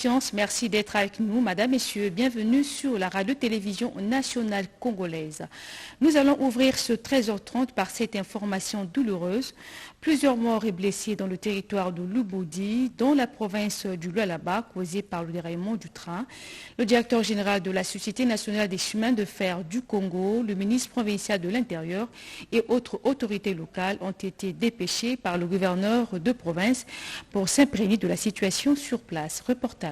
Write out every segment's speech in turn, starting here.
confiance. Merci d'être avec nous. Madame, Messieurs, bienvenue sur la radio-télévision nationale congolaise. Nous allons ouvrir ce 13h30 par cette information douloureuse. Plusieurs morts et blessés dans le territoire de Lubudi, dans la province du Lualaba, causée par le déraillement du train. Le directeur général de la Société nationale des chemins de fer du Congo, le ministre provincial de l'Intérieur et autres autorités locales ont été dépêchés par le gouverneur de province pour s'imprégner de la situation sur place. Reportage.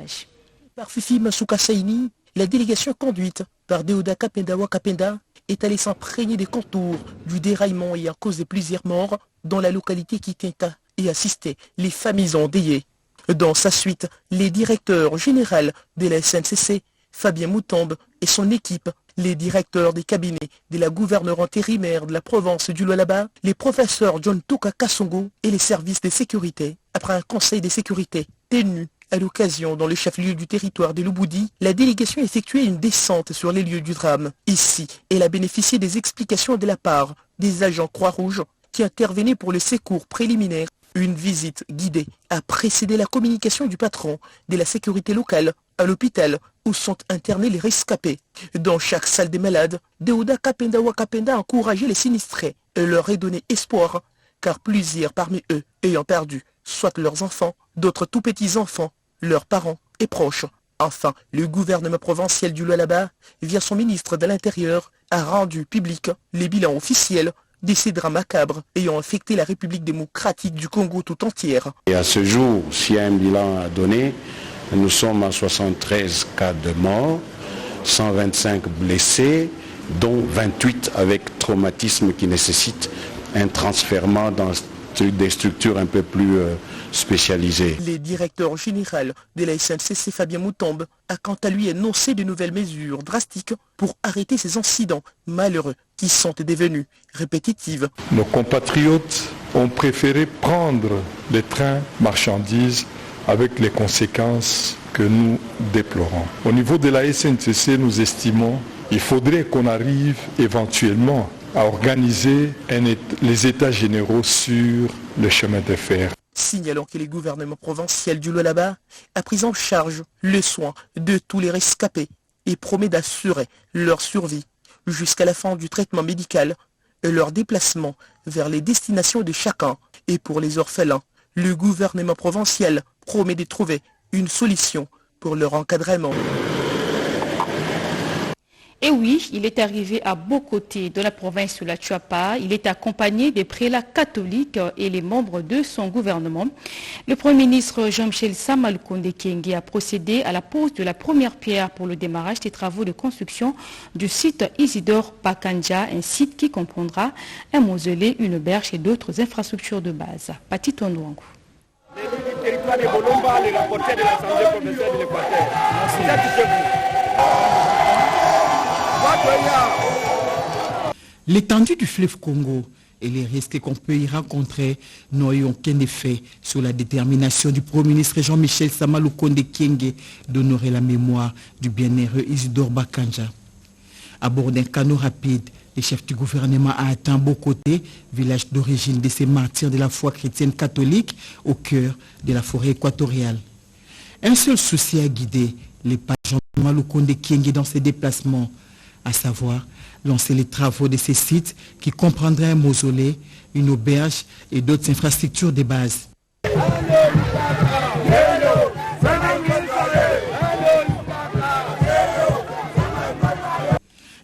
Par Fifi Masuka Saini, la délégation conduite par Deoda Kapenda Wakapenda est allée s'imprégner des contours du déraillement ayant causé plusieurs morts dans la localité Kitinta et assister les familles endeuillées. Dans sa suite, les directeurs généraux de la SNCC, Fabien Moutombe et son équipe, les directeurs des cabinets de la gouverneure intérimaire de la province du Lualaba, les professeurs John Touka Kassongo et les services de sécurité. Après un conseil de sécurité tenu à l'occasion dans le chef-lieu du territoire de Lubudi, la délégation a effectué une descente sur les lieux du drame. Ici, elle a bénéficié des explications de la part des agents Croix-Rouge qui intervenaient pour le secours préliminaire. Une visite guidée a précédé la communication du patron de la sécurité locale à l'hôpital où sont internés les rescapés. Dans chaque salle des malades, Deoda Kapenda Wakapenda a encouragé les sinistrés et leur a donné espoir, car plusieurs parmi eux ayant perdu soit leurs enfants, d'autres tout petits enfants, leurs parents et proches. Enfin, le gouvernement provincial du Lualaba, via son ministre de l'Intérieur, a rendu public les bilans officiels de ces drames macabres ayant affecté la République démocratique du Congo tout entière. Et à ce jour, s'il y a un bilan à donner, nous sommes à 73 cas de morts, 125 blessés, dont 28 avec traumatisme qui nécessitent un transfèrement dans des structures un peu plus spécialisées. Le directeur général de la SNCC, Fabien Moutombe, a quant à lui énoncé de nouvelles mesures drastiques pour arrêter ces incidents malheureux qui sont devenus répétitifs. Nos compatriotes ont préféré prendre les trains marchandises avec les conséquences que nous déplorons. Au niveau de la SNCC, nous estimons qu'il faudrait qu'on arrive éventuellement à organiser les états généraux sur le chemin de fer. Signalant que le gouvernement provincial du Lualaba a pris en charge le soin de tous les rescapés et promet d'assurer leur survie jusqu'à la fin du traitement médical et leur déplacement vers les destinations de chacun. Et pour les orphelins, le gouvernement provincial promet de trouver une solution pour leur encadrement. Et oui, il est arrivé à Bokoté de la province de la Chuapa. Il est accompagné des prélats catholiques et les membres de son gouvernement. Le Premier ministre Jean-Michel Sama Lukonde Kyenge a procédé à la pose de la première pierre pour le démarrage des travaux de construction du site Isidore Bakanja, un site qui comprendra un mausolée, une berge et d'autres infrastructures de base. Pati Tondouangou. Le territoire de Bolomba, le rapporteur de l'Assemblée provinciale de l'Équateur. L'étendue du fleuve Congo et les risques qu'on peut y rencontrer n'ont eu aucun effet sur la détermination du Premier ministre Jean-Michel Sama Lukonde Kyenge d'honorer la mémoire du bienheureux Isidore Bakanja. À bord d'un canot rapide, le chef du gouvernement a atteint Bokoté, village d'origine de ces martyrs de la foi chrétienne catholique au cœur de la forêt équatoriale. Un seul souci a guidé les pas de Jean-Michel Lukonde Kyenge dans ses déplacements, à savoir lancer les travaux de ces sites qui comprendraient un mausolée, une auberge et d'autres infrastructures de base.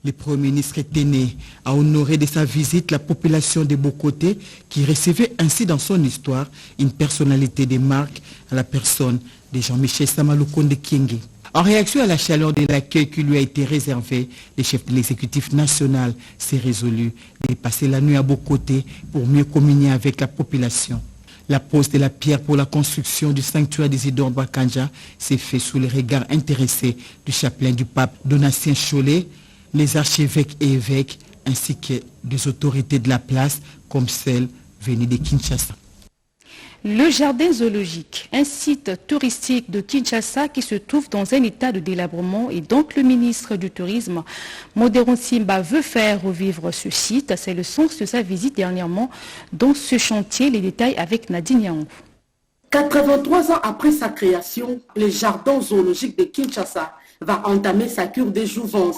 Le Premier ministre Téné a honoré de sa visite la population de Bokoté qui recevait ainsi dans son histoire une personnalité de marque à la personne de Jean-Michel Sama Lukonde Kyenge. En réaction à la chaleur de l'accueil qui lui a été réservé, le chef de l'exécutif national s'est résolu de passer la nuit à Bokoté pour mieux communier avec la population. La pose de la pierre pour la construction du sanctuaire d'Isidore Bakanja s'est fait sous le regard intéressé du chapelain du pape Donatien Cholet, les archevêques et évêques ainsi que des autorités de la place comme celles venues de Kinshasa. Le jardin zoologique, un site touristique de Kinshasa qui se trouve dans un état de délabrement et donc le ministre du Tourisme, Modéron Simba, veut faire revivre ce site. C'est le sens de sa visite dernièrement dans ce chantier. Les détails avec Nadine Yaoungou. 83 ans après sa création, le jardin zoologique de Kinshasa va entamer sa cure de jouvence.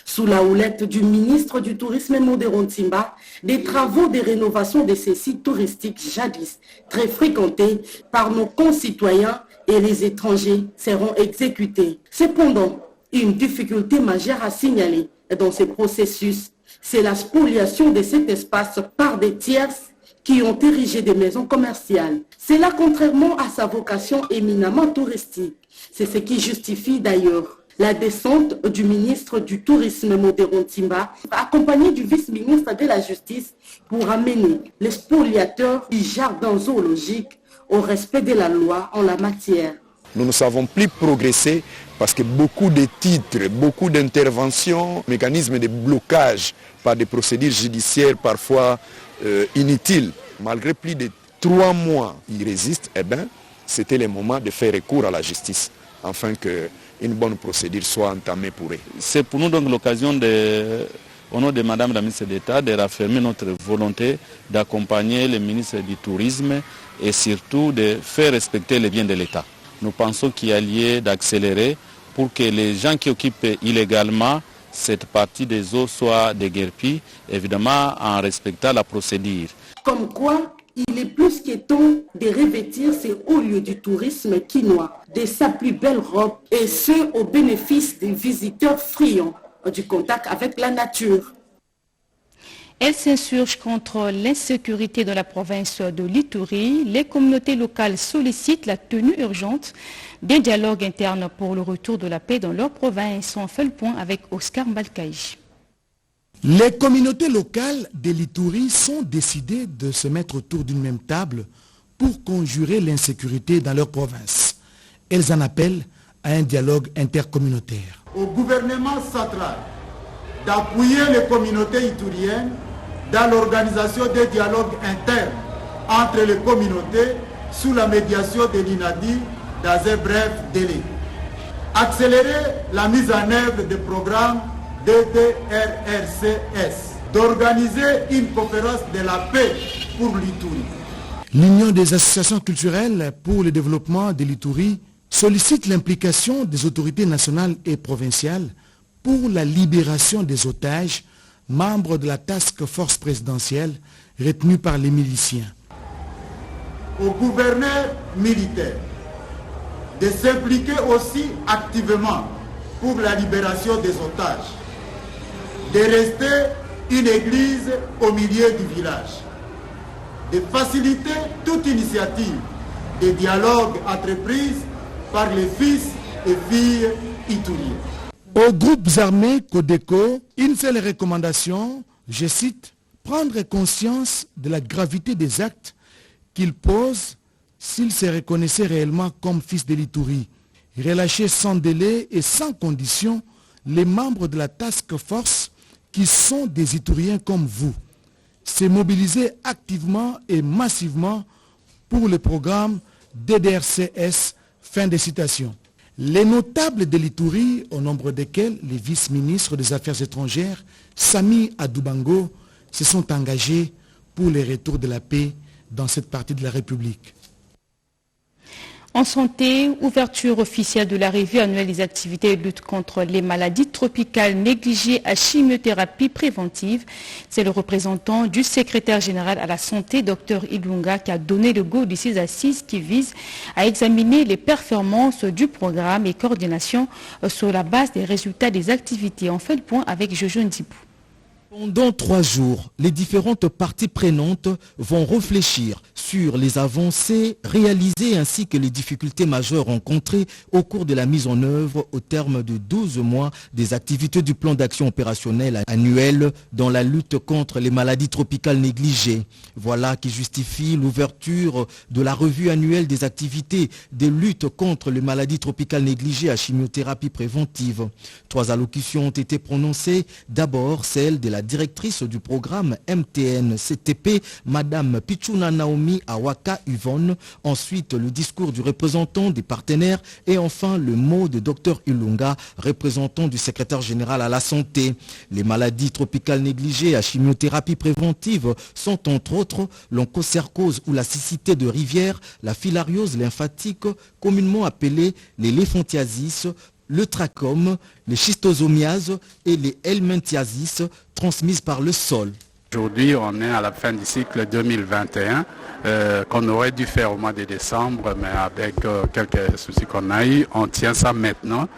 Sous la houlette du ministre du Tourisme Modéron Timba, des travaux de rénovation de ces sites touristiques jadis très fréquentés par nos concitoyens et les étrangers seront exécutés. Cependant, une difficulté majeure à signaler dans ce processus, c'est la spoliation de cet espace par des tierces qui ont érigé des maisons commerciales. C'est là contrairement à sa vocation éminemment touristique. C'est ce qui justifie d'ailleurs la descente du ministre du Tourisme Modéron Timba, accompagné du vice-ministre de la Justice, pour amener les spoliateurs du jardin zoologique au respect de la loi en la matière. Nous ne savons plus progresser parce que beaucoup de titres, beaucoup d'interventions, mécanismes de blocage par des procédures judiciaires parfois inutiles, malgré plus de 3 mois, ils résistent, eh bien, c'était le moment de faire recours à la justice, afin qu'une bonne procédure soit entamée pour eux. C'est pour nous donc l'occasion, au nom de Madame la ministre d'État, de raffirmer notre volonté d'accompagner le ministre du Tourisme et surtout de faire respecter les biens de l'État. Nous pensons qu'il y a lieu d'accélérer pour que les gens qui occupent illégalement cette partie des eaux soient déguerpis, évidemment en respectant la procédure. Comme quoi, il est plus que temps de revêtir ces hauts lieux du tourisme quinois de sa plus belle robe, et ce au bénéfice des visiteurs friands du contact avec la nature. Elle s'insurge contre l'insécurité dans la province de l'Ituri. Les communautés locales sollicitent la tenue urgente d'un dialogue interne pour le retour de la paix dans leur province. On fait le point avec Oscar Mbalkaï. Les communautés locales de l'Ituri sont décidées de se mettre autour d'une même table pour conjurer l'insécurité dans leur province. Elles en appellent à un dialogue intercommunautaire. Au gouvernement central d'appuyer les communautés ituriennes dans l'organisation des dialogues internes entre les communautés sous la médiation de l'INADI dans un bref délai. Accélérer la mise en œuvre des programmes DDRRCS, d'organiser une conférence de la paix pour l'Ituri. L'Union des associations culturelles pour le développement de l'Ituri sollicite l'implication des autorités nationales et provinciales pour la libération des otages, membres de la task force présidentielle retenue par les miliciens. Au gouverneur militaire de s'impliquer aussi activement pour la libération des otages, de rester une église au milieu du village, de faciliter toute initiative de dialogue entreprise par les fils et filles ituriens. Aux groupes armés Codeco, une seule recommandation, je cite, prendre conscience de la gravité des actes qu'ils posent s'ils se reconnaissaient réellement comme fils de l'Ituri. Relâcher sans délai et sans condition les membres de la task force qui sont des Ituriens comme vous. Se mobiliser activement et massivement pour le programme DDRCS. Fin de citation. Les notables de l'Ituri, au nombre desquels les vice-ministres des Affaires étrangères, Sami Adoubango, se sont engagés pour le retour de la paix dans cette partie de la République. En santé, ouverture officielle de la revue annuelle des activités de lutte contre les maladies tropicales négligées à chimiothérapie préventive. C'est le représentant du secrétaire général à la santé, Dr Ilunga, qui a donné le go de ces assises qui visent à examiner les performances du programme et coordination sur la base des résultats des activités. On fait le point avec Jojo Ndibou. Pendant 3 jours, les différentes parties prenantes vont réfléchir sur les avancées réalisées ainsi que les difficultés majeures rencontrées au cours de la mise en œuvre au terme de 12 mois des activités du plan d'action opérationnel annuel dans la lutte contre les maladies tropicales négligées. Voilà qui justifie l'ouverture de la revue annuelle des activités de lutte contre les maladies tropicales négligées à chimiothérapie préventive. 3 allocutions ont été prononcées, d'abord celle de la la directrice du programme MTN-CTP, Madame Pichuna Naomi Awaka Yvonne. Ensuite, le discours du représentant des partenaires et enfin le mot de Dr Ilunga, représentant du secrétaire général à la santé. Les maladies tropicales négligées à chimiothérapie préventive sont entre autres l'onchocercose ou la cécité de rivière, la filariose lymphatique, communément appelée les léphantiasis, le trachome, les schistosomiases et les helminthiasis transmises par le sol. Aujourd'hui, on est à la fin du cycle 2021 qu'on aurait dû faire au mois de décembre, mais avec quelques soucis qu'on a eu, on tient ça maintenant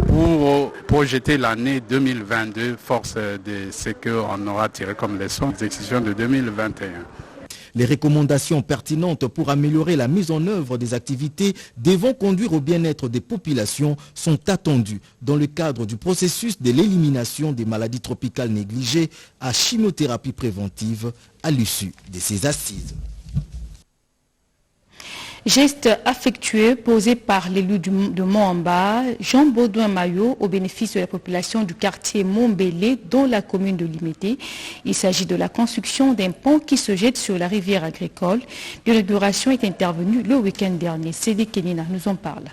pour projeter l'année 2022, force de ce qu'on aura tiré comme leçon des exécutions de 2021. Les recommandations pertinentes pour améliorer la mise en œuvre des activités devant conduire au bien-être des populations sont attendues dans le cadre du processus de l'élimination des maladies tropicales négligées à chimiothérapie préventive à l'issue de ces assises. Geste affectueux posé par l'élu de Moamba, Jean Baudouin Mayo, au bénéfice de la population du quartier Mombélé, dans la commune de Limité. Il s'agit de la construction d'un pont qui se jette sur la rivière agricole. L'inauguration est intervenue le week-end dernier. Sédé Kenina nous en parle.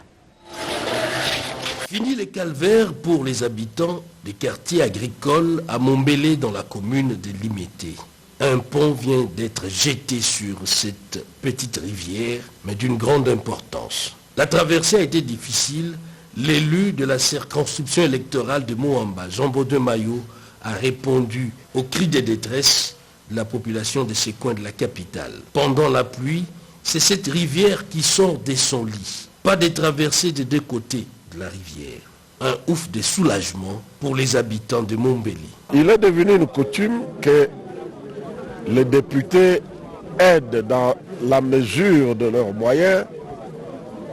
Fini les calvaires pour les habitants des quartiers agricoles à Mombélé dans la commune de Limité. Un pont vient d'être jeté sur cette petite rivière, mais d'une grande importance. La traversée a été difficile. L'élu de la circonscription électorale de Moamba, Jean Baudouin Mayo, a répondu aux cris de détresse de la population de ces coins de la capitale. Pendant la pluie, c'est cette rivière qui sort de son lit. Pas de traversée des deux côtés de la rivière. Un ouf de soulagement pour les habitants de Mombélé. Il est devenu une coutume que les députés aident dans la mesure de leurs moyens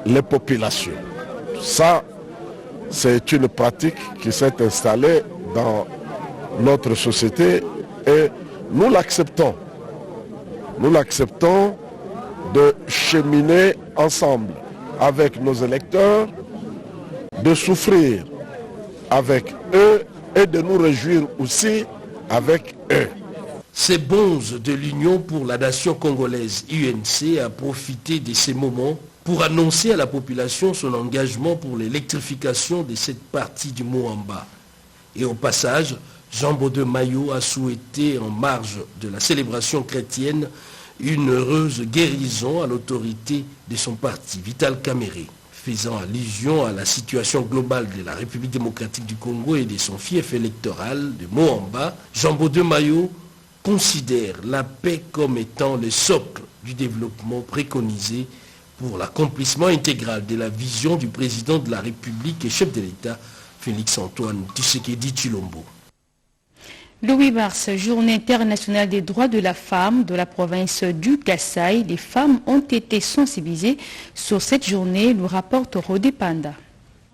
les populations. Ça, c'est une pratique qui s'est installée dans notre société et nous l'acceptons. Nous l'acceptons de cheminer ensemble avec nos électeurs, de souffrir avec eux et de nous réjouir aussi avec eux. Ces bonzes de l'Union pour la nation congolaise, UNC, a profité de ces moments pour annoncer à la population son engagement pour l'électrification de cette partie du Moamba. Et au passage, Jean Baudouin Mayo a souhaité, en marge de la célébration chrétienne, une heureuse guérison à l'autorité de son parti, Vital Kamerhe. Faisant allusion à la situation globale de la République démocratique du Congo et de son fief électoral de Moamba, Jean Baudouin Mayo considère la paix comme étant le socle du développement préconisé pour l'accomplissement intégral de la vision du président de la République et chef de l'État, Félix-Antoine Tshisekedi Tshilombo. Le 8 mars, journée internationale des droits de la femme de la province du Kasaï. Les femmes ont été sensibilisées sur cette journée, nous rapporte Rodé Panda.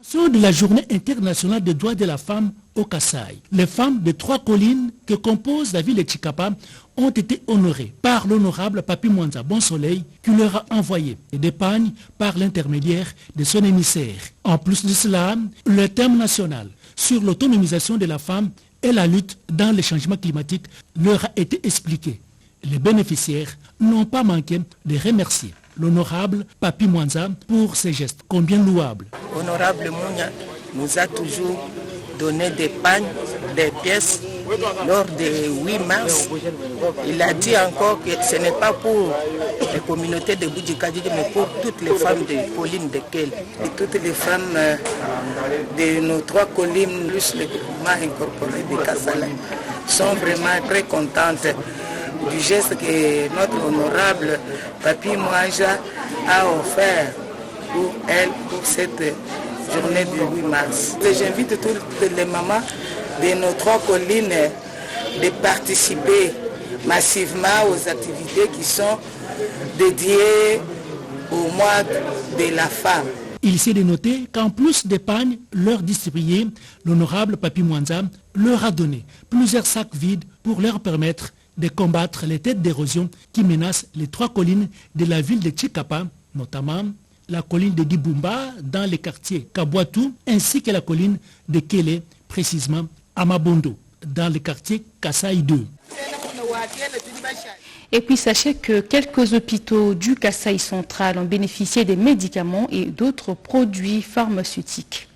Sur de la journée internationale des droits de la femme au Kasaï, les femmes de 3 collines que compose la ville de Tshikapa ont été honorées par l'honorable Papi Mwanza Bon Soleil qui leur a envoyé des pagnes par l'intermédiaire de son émissaire. En plus de cela, le thème national sur l'autonomisation de la femme et la lutte dans les changements climatiques leur a été expliqué. Les bénéficiaires n'ont pas manqué de remercier l'honorable Papi Mwanza pour ses gestes combien louables. Honorable Mounia nous a toujours donné des pagnes, des pièces lors du 8 mars. Il a dit encore que ce n'est pas pour les communautés de Boudjikadji, mais pour toutes les femmes des collines de Kel. Et toutes les femmes de nos 3 collines, plus le groupement incorporé de Kassala, sont vraiment très contentes du geste que notre honorable Papi Mwanza a offert pour elle, pour cette journée du 8 mars. J'invite toutes les mamans de nos 3 collines de participer massivement aux activités qui sont dédiées au mois de la femme. Il s'est de noter qu'en plus des pagnes leur distribuées, l'honorable Papi Mwanza leur a donné plusieurs sacs vides pour leur permettre de combattre les têtes d'érosion qui menacent les 3 collines de la ville de Tshikapa, notamment la colline de Dibumba dans les quartiers Kabouatou, ainsi que la colline de Kélé, précisément à Mabondo. dans le quartier Kasaï 2. Et puis sachez que quelques hôpitaux du Kasaï central ont bénéficié des médicaments et d'autres produits pharmaceutiques.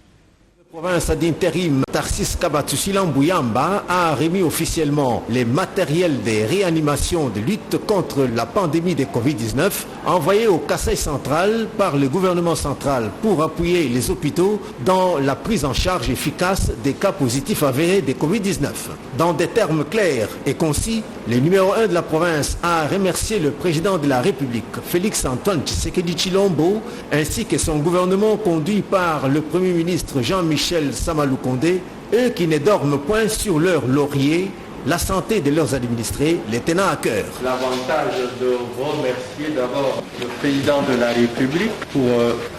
La province d'intérim Tarsis Kabatsusilan Bouyamba a remis officiellement les matériels de réanimation de lutte contre la pandémie de Covid-19 envoyés au Kasaï central par le gouvernement central pour appuyer les hôpitaux dans la prise en charge efficace des cas positifs avérés de Covid-19. Dans des termes clairs et concis, le numéro 1 de la province a remercié le président de la République, Félix Antoine Tshisekedi Tshilombo, ainsi que son gouvernement conduit par le Premier ministre Jean-Michel Samaloukonde, eux qui ne dorment point sur leur laurier, la santé de leurs administrés les tenant à cœur. L'avantage de remercier d'abord le président de la République pour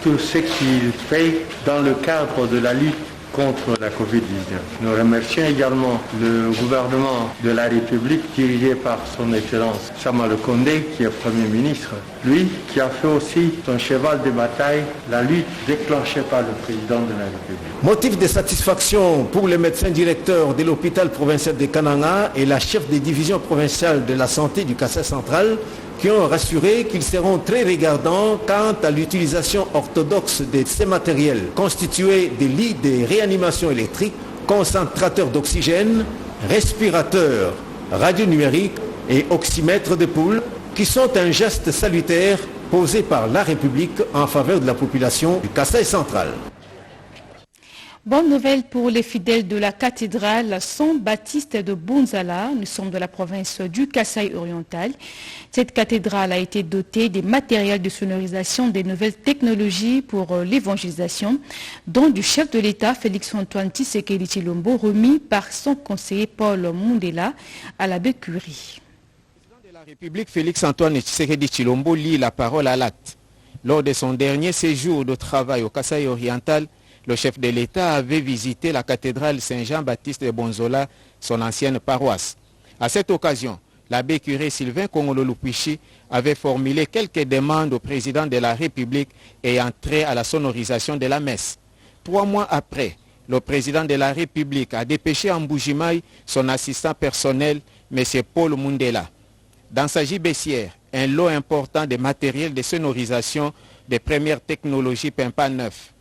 tout ce qu'il fait dans le cadre de la lutte contre la Covid-19. Nous remercions également le gouvernement de la République dirigé par son Excellence Samaloukonde qui est Premier ministre. Lui qui a fait aussi son cheval de bataille, la lutte déclenchée par le président de la République. Motif de satisfaction pour le médecin directeur de l'hôpital provincial de Kananga et la chef des divisions provinciales de la santé du Kasaï central qui ont rassuré qu'ils seront très regardants quant à l'utilisation orthodoxe de ces matériels constitués de lits de réanimation électrique, concentrateurs d'oxygène, respirateurs, radio numérique et oxymètres de poule qui sont un geste salutaire posé par la République en faveur de la population du Kasaï central. Bonne nouvelle pour les fidèles de la cathédrale Saint-Baptiste de Bonzala. Nous sommes de la province du Kasaï oriental. Cette cathédrale a été dotée des matériels de sonorisation, des nouvelles technologies pour l'évangélisation, dont du chef de l'État Félix-Antoine Tshisekedi Tshilombo, remis par son conseiller Paul Mundela à l'abbé Curie. Le président de la République Félix-Antoine Tshisekedi Tshilombo lit la parole à l'acte. Lors de son dernier séjour de travail au Kasaï oriental, le chef de l'État avait visité la cathédrale Saint-Jean-Baptiste de Bonzola, son ancienne paroisse. À cette occasion, l'abbé curé Sylvain Kongolo Lupichi avait formulé quelques demandes au président de la République ayant trait à la sonorisation de la messe. 3 mois après, le président de la République a dépêché en Mbujimaï son assistant personnel, M. Paul Mundela. Dans sa gibecière, un lot important de matériel de sonorisation des premières technologies Pimpa 9.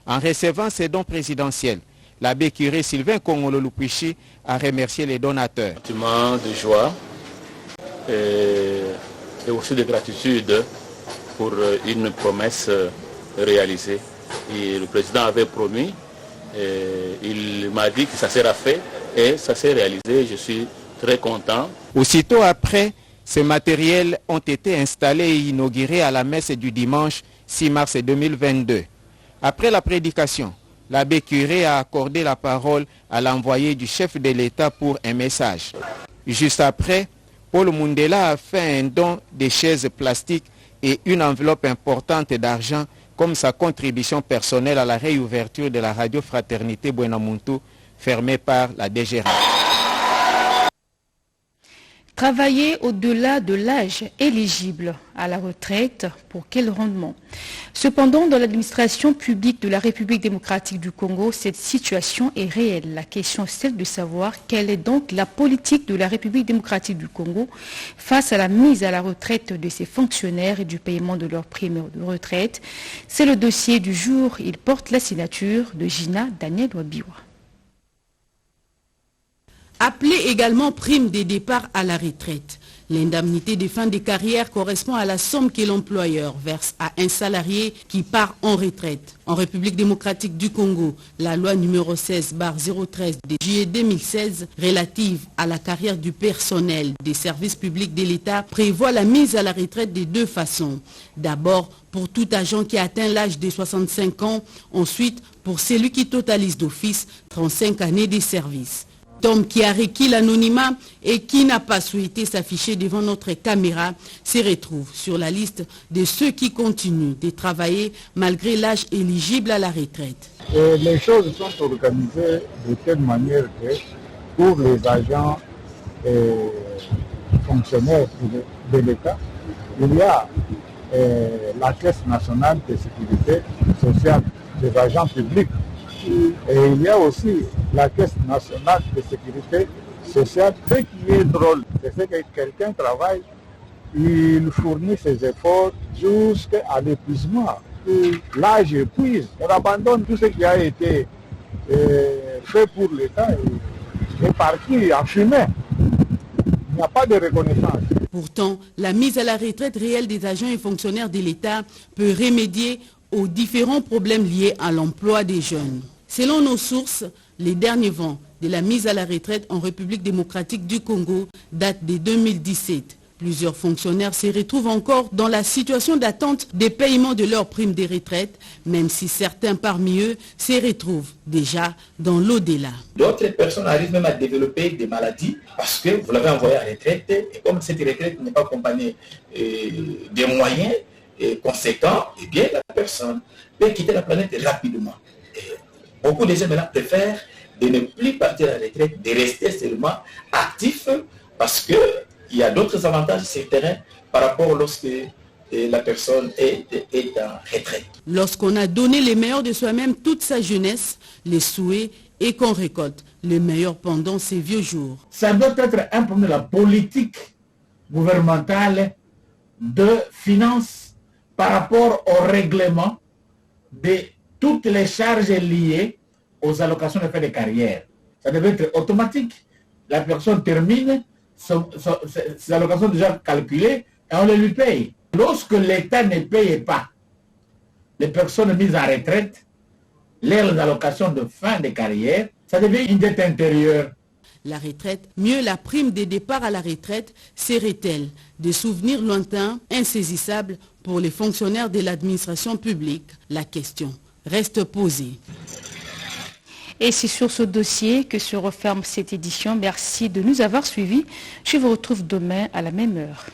En recevant ces dons présidentiels, l'abbé curé Sylvain Kongolo Lupichi a remercié les donateurs. Un sentiment de joie et aussi de gratitude pour une promesse réalisée. Et le président avait promis, il m'a dit que ça sera fait et ça s'est réalisé. Je suis très content. Aussitôt après, ces matériels ont été installés et inaugurés à la messe du dimanche 6 mars 2022. Après la prédication, l'abbé curé a accordé la parole à l'envoyé du chef de l'État pour un message. Juste après, Paul Mundela a fait un don de chaises plastiques et une enveloppe importante d'argent comme sa contribution personnelle à la réouverture de la radio Fraternité Buenamuntu, fermée par la DGRA. Travailler au-delà de l'âge éligible à la retraite, pour quel rendement? Cependant, dans l'administration publique de la République démocratique du Congo, cette situation est réelle. La question est celle de savoir quelle est donc la politique de la République démocratique du Congo face à la mise à la retraite de ses fonctionnaires et du paiement de leurs primes de retraite. C'est le dossier du jour. Il porte la signature de Gina Daniel Wabiwa. Appelée également prime des départs à la retraite. L'indemnité de fin de carrière correspond à la somme que l'employeur verse à un salarié qui part en retraite. En République démocratique du Congo, la loi numéro 16/013 de juillet 2016 relative à la carrière du personnel des services publics de l'État prévoit la mise à la retraite de 2 façons. D'abord, pour tout agent qui atteint l'âge de 65 ans, ensuite pour celui qui totalise d'office 35 années de service. Tom qui a requis l'anonymat et qui n'a pas souhaité s'afficher devant notre caméra se retrouve sur la liste de ceux qui continuent de travailler malgré l'âge éligible à la retraite. Et les choses sont organisées de telle manière que pour les agents et fonctionnaires de l'État, il y a la Caisse nationale de sécurité sociale des agents publics. Et il y a aussi la Caisse nationale de sécurité sociale. Ce qui est drôle, c'est que quelqu'un travaille, il fournit ses efforts jusqu'à l'épuisement. Là, j'épuise, on abandonne tout ce qui a été fait pour l'État et est parti en fumée. Il n'y a pas de reconnaissance. Pourtant, la mise à la retraite réelle des agents et fonctionnaires de l'État peut remédier aux différents problèmes liés à l'emploi des jeunes. Selon nos sources, les derniers vents de la mise à la retraite en République démocratique du Congo datent de 2017. Plusieurs fonctionnaires se retrouvent encore dans la situation d'attente des paiements de leurs primes de retraite, même si certains parmi eux se retrouvent déjà dans l'au-delà. D'autres personnes arrivent même à développer des maladies parce que vous l'avez envoyé à la retraite et comme cette retraite n'est pas accompagnée des moyens conséquents, eh bien la personne peut quitter la planète rapidement. Et beaucoup de gens maintenant préfèrent de ne plus partir à la retraite, de rester seulement actifs parce que il y a d'autres avantages sur le terrain par rapport lorsque la personne est en retraite. Lorsqu'on a donné le meilleur de soi-même toute sa jeunesse, les souhaits et qu'on récolte le meilleur pendant ces vieux jours. Ça doit être un problème de la politique gouvernementale de finances par rapport au règlement de toutes les charges liées aux allocations de frais de carrière. Ça devait être automatique. La personne termine ces allocations déjà calculées et on les lui paye. Lorsque l'État ne paye pas les personnes mises en retraite, leurs allocations de fin de carrière, ça devient une dette intérieure. La retraite, mieux la prime des départs à la retraite, serait-elle des souvenirs lointains, insaisissables pour les fonctionnaires de l'administration publique? La question reste posée. Et c'est sur ce dossier que se referme cette édition. Merci de nous avoir suivis. Je vous retrouve demain à la même heure.